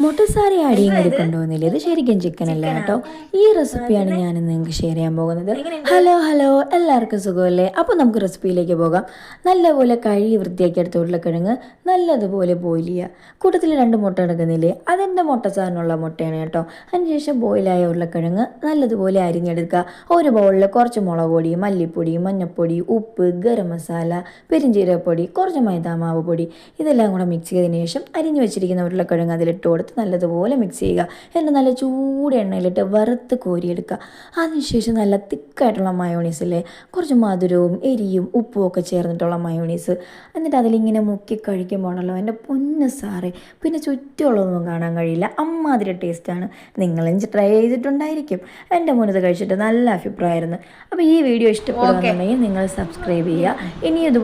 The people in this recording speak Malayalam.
മുട്ടസാരി അടിയും കൂടി കൊണ്ടുപോകുന്നില്ല. ഇത് ശരിക്കും ചിക്കൻ അല്ല കേട്ടോ. ഈ റെസിപ്പിയാണ് ഞാൻ നിങ്ങൾക്ക് ഷെയർ ചെയ്യാൻ പോകുന്നത്. ഹലോ എല്ലാവർക്കും സുഖമല്ലേ? അപ്പോൾ നമുക്ക് റെസിപ്പിയിലേക്ക് പോകാം. നല്ലപോലെ കഴുകി വൃത്തിയാക്കി എടുത്ത ഉരുളക്കിഴങ്ങ് നല്ലതുപോലെ ബോയിൽ ചെയ്യുക. കൂട്ടത്തിൽ 2 മുട്ട എടുക്കുന്നില്ലേ, അതെൻ്റെ മുട്ടസാറിനുള്ള മുട്ടയാണ് കേട്ടോ. അതിനുശേഷം ബോയിലായ ഉരുളക്കിഴങ്ങ് നല്ലതുപോലെ അരിഞ്ഞെടുക്കുക. ഒരു ബൗളിൽ കുറച്ച് മുളക് പൊടി, മല്ലിപ്പൊടി, മഞ്ഞൾപ്പൊടി, ഉപ്പ്, ഗരം മസാല, പെരിഞ്ജീരകപ്പൊടി, കുറച്ച് മൈദാമാവ് പൊടി ഇതെല്ലാം കൂടെ മിക്സ് ചെയ്തതിന് ശേഷം അരിഞ്ഞു വെച്ചിരിക്കുന്ന ഉരുളക്കിഴങ്ങ് അതിലിട്ട് കൊടുത്ത് നല്ലതുപോലെ മിക്സ് ചെയ്യുക. എന്നിട്ട് നല്ല ചൂട് എണ്ണയിലിട്ട് വറുത്ത് കോരിയെടുക്കുക. അതിനുശേഷം നല്ല തിക്കായിട്ടുള്ള മയോണീസില്ലേ, കുറച്ച് മധുരവും എരിയും ഉപ്പും ഒക്കെ ചേർന്നിട്ടുള്ള മയോണീസ്, എന്നിട്ട് അതിലിങ്ങനെ മുക്കി കഴിക്കുമ്പോഴല്ലോ എൻ്റെ പൊന്ന് സാറേ, പിന്നെ ചുറ്റുമുള്ളതൊന്നും കാണാൻ കഴിയില്ല. അമ്മാതിരി ടേസ്റ്റാണ്. നിങ്ങളും ട്രൈ ചെയ്തിട്ടുണ്ടായിരിക്കും. എൻ്റെ മുന്നിൽ കഴിച്ചിട്ട് നല്ല അഭിപ്രായമായിരുന്നു. അപ്പോൾ ഈ വീഡിയോ ഇഷ്ടപ്പെടുകയാണെന്നുണ്ടെങ്കിൽ നിങ്ങൾ സബ്സ്ക്രൈബ് ചെയ്യുക. ഇനി